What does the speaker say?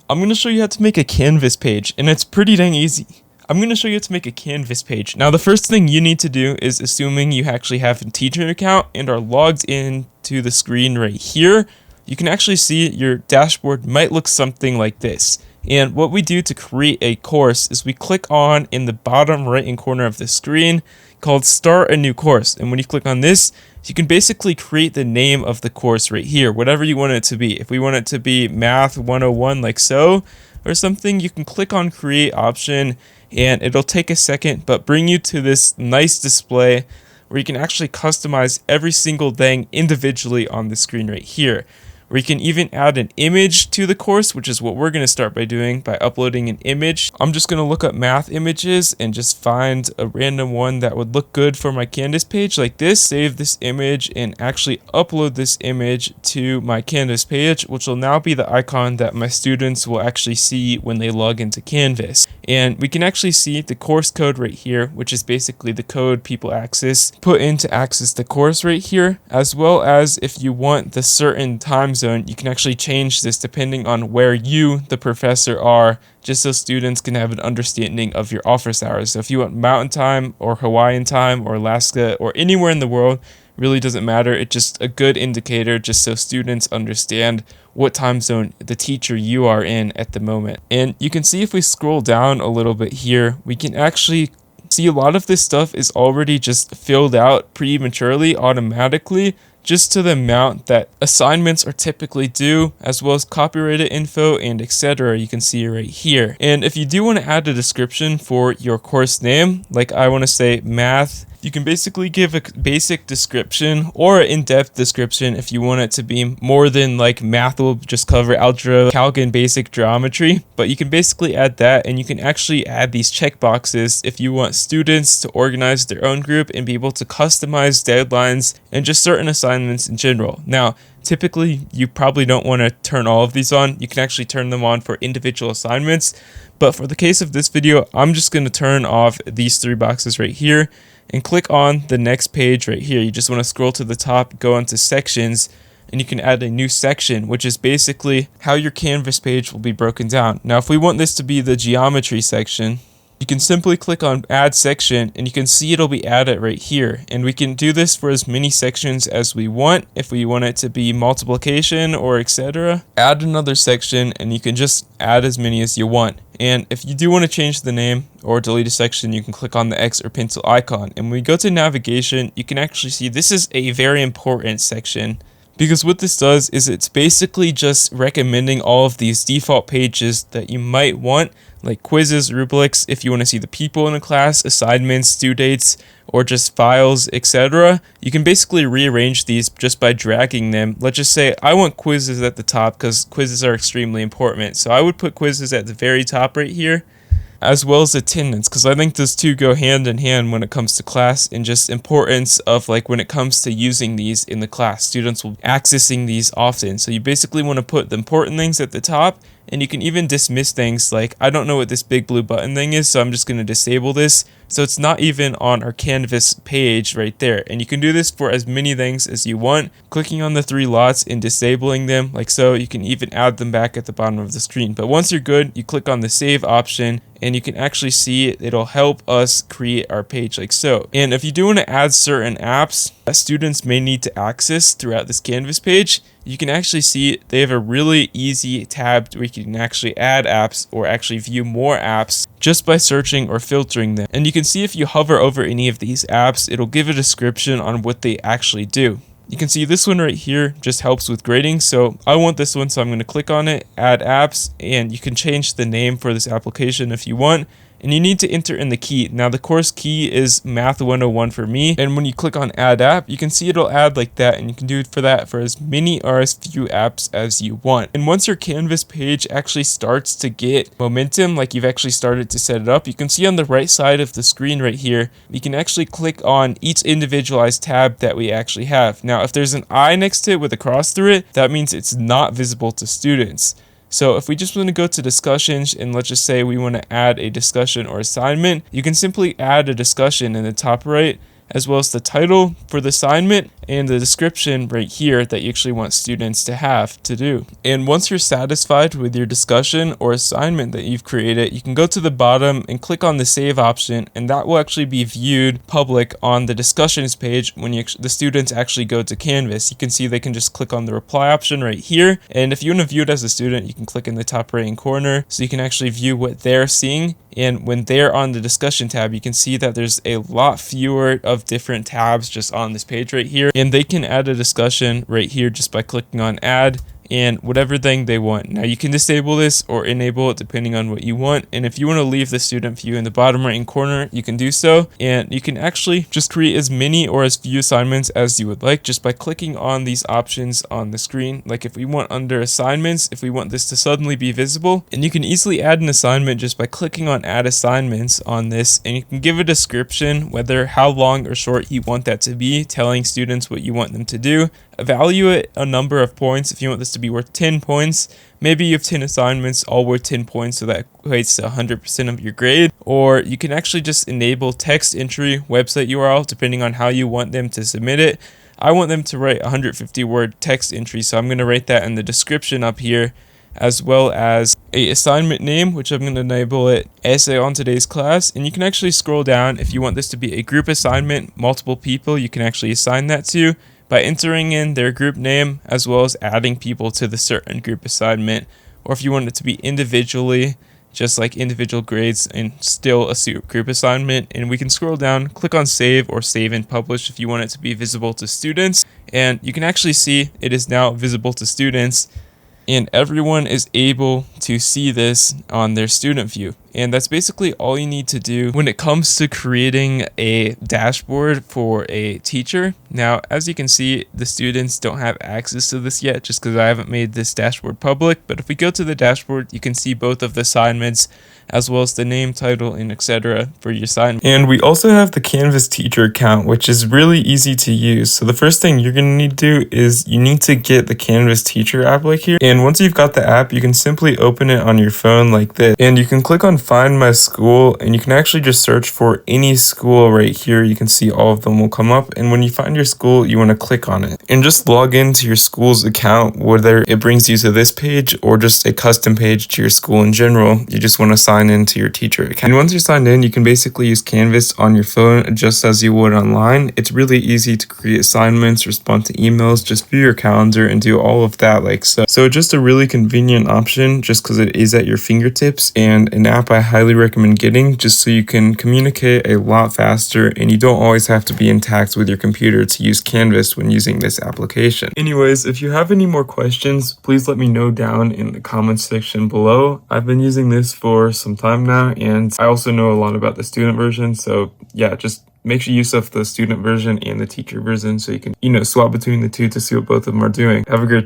I'm going to show you how to make a Canvas page, and it's pretty dang easy. I'm going to show you how to make a Canvas page. Now, the first thing you need to do is, assuming you actually have a teacher account and are logged in to the screen right here, you can actually see your dashboard might look something like this. And what we do to create a course is we click on in the bottom right hand corner of the screen called Start a New Course. And when you click on this, you can basically create the name of the course right here, whatever you want it to be. If we want it to be Math 101 like so, or something, you can click on Create option, and it'll take a second, but bring you to this nice display where you can actually customize every single thing individually on the screen right here. Where you can even add an image to the course, which is what we're going to start by doing, by uploading an image. I'm just going to look up math images and just find a random one that would look good for my Canvas page like this. Save this image and actually upload this image to my Canvas page, which will now be the icon that my students will actually see when they log into Canvas. And we can actually see the course code right here, which is basically the code people put in to access the course right here, as well as if you want the certain time zone, you can actually change this depending on where you, the professor, are, just so students can have an understanding of your office hours. So if you want Mountain Time or Hawaiian Time or Alaska or anywhere in the world, really doesn't matter. It's just a good indicator just so students understand what time zone the teacher you are in at the moment. And you can see if we scroll down a little bit here, we can actually see a lot of this stuff is already just filled out prematurely, automatically, just to the amount that assignments are typically due, as well as copyrighted info and etc. You can see right here. And if you do want to add a description for your course name, like I want to say math, you can basically give a basic description or an in-depth description if you want it to be more than like math will just cover algebra, calc, and basic geometry. But you can basically add that, and you can actually add these checkboxes if you want students to organize their own group and be able to customize deadlines and just certain assignments in general. Now, typically, you probably don't want to turn all of these on. You can actually turn them on for individual assignments. But for the case of this video, I'm just going to turn off these three boxes right here and click on the next page right here. You just want to scroll to the top, go into sections, and you can add a new section, which is basically how your Canvas page will be broken down. Now, if we want this to be the geometry section, you can simply click on add section, and you can see it'll be added right here. And we can do this for as many sections as we want. If we want it to be multiplication or etc., add another section, and you can just add as many as you want. And if you do want to change the name or delete a section, you can click on the X or pencil icon. And when we go to navigation, you can actually see this is a very important section, because what this does is it's basically just recommending all of these default pages that you might want, like quizzes, rubrics, if you want to see the people in the class, assignments, due dates, or just files, etc. You can basically rearrange these just by dragging them. Let's just say I want quizzes at the top because quizzes are extremely important. So I would put quizzes at the very top right here, as well as attendance, because I think those two go hand in hand when it comes to class and just importance of like when it comes to using these in the class. Students will be accessing these often. So you basically want to put the important things at the top, and you can even dismiss things like, I don't know what this big blue button thing is, so I'm just going to disable this. So it's not even on our Canvas page right there. And you can do this for as many things as you want, clicking on the three lots and disabling them like so. You can even add them back at the bottom of the screen. But once you're good, you click on the save option, and you can actually see it'll help us create our page like so. And if you do want to add certain apps that students may need to access throughout this Canvas page, you can actually see they have a really easy tab where you can actually add apps or actually view more apps just by searching or filtering them. And you can see if you hover over any of these apps, it'll give a description on what they actually do. You can see this one right here just helps with grading. So I want this one, so I'm going to click on it, add apps, and you can change the name for this application if you want. And you need to enter in the key. Now the course key is Math 101 for me. And when you click on add app, you can see it'll add like that. And you can do it for that for as many or as few apps as you want. And once your Canvas page actually starts to get momentum, like you've actually started to set it up, you can see on the right side of the screen right here, you can actually click on each individualized tab that we actually have. Now, if there's an I next to it with a cross through it, that means it's not visible to students. So if we just want to go to discussions, and let's just say we want to add a discussion or assignment, you can simply add a discussion in the top right, as well as the title for the assignment and the description right here that you actually want students to have to do. And once you're satisfied with your discussion or assignment that you've created, you can go to the bottom and click on the save option, and that will actually be viewed public on the discussions page when the students actually go to Canvas. You can see they can just click on the reply option right here, and if you want to view it as a student, you can click in the top right hand corner so you can actually view what they're seeing. And when they're on the discussion tab, you can see that there's a lot fewer of different tabs just on this page right here, and they can add a discussion right here just by clicking on add and whatever thing they want. Now you can disable this or enable it depending on what you want, and if you want to leave the student view in the bottom right hand corner, you can do so, and you can actually just create as many or as few assignments as you would like just by clicking on these options on the screen. Like if we want under assignments, if we want this to suddenly be visible, and you can easily add an assignment just by clicking on add assignments on this, and you can give a description, whether how long or short you want that to be, telling students what you want them to do. Evaluate a number of points. If you want this to be worth 10 points, maybe you have 10 assignments all worth 10 points, so that equates to 100% of your grade. Or you can actually just enable text entry website URL depending on how you want them to submit it. I want them to write 150 word text entry, so I'm going to write that in the description up here, as well as a assignment name, which I'm going to enable it essay on today's class. And you can actually scroll down if you want this to be a group assignment, multiple people you can actually assign that to by entering in their group name, as well as adding people to the certain group assignment. Or if you want it to be individually, just like individual grades and still a group assignment. And we can scroll down, click on save or save and publish if you want it to be visible to students. And you can actually see it is now visible to students, and everyone is able to see this on their student view. And that's basically all you need to do when it comes to creating a dashboard for a teacher. Now, as you can see, the students don't have access to this yet just because I haven't made this dashboard public. But if we go to the dashboard, you can see both of the assignments as well as the name, title, and etc. for your assignment. And we also have the Canvas teacher account, which is really easy to use. So the first thing you're going to need to do is you need to get the Canvas teacher app like here. And once you've got the app, you can simply open it on your phone like this. And you can click on Find My School, and you can actually just search for any school right here. You can see all of them will come up. And when you find your school, you want to click on it and just log into your school's account, whether it brings you to this page or just a custom page to your school in general. You just want to sign into your teacher account. And once you're signed in, you can basically use Canvas on your phone just as you would online. It's really easy to create assignments, respond to emails, just view your calendar and do all of that like so. So just a really convenient option just because it is at your fingertips, and an app I highly recommend getting just so you can communicate a lot faster and you don't always have to be intact with your computer to use Canvas when using this application. Anyways, if you have any more questions, please let me know down in the comments section below. I've been using this for some time now, and I also know a lot about the student version, so yeah, just make sure you use of the student version and the teacher version so you can, swap between the two to see what both of them are doing. Have a great day.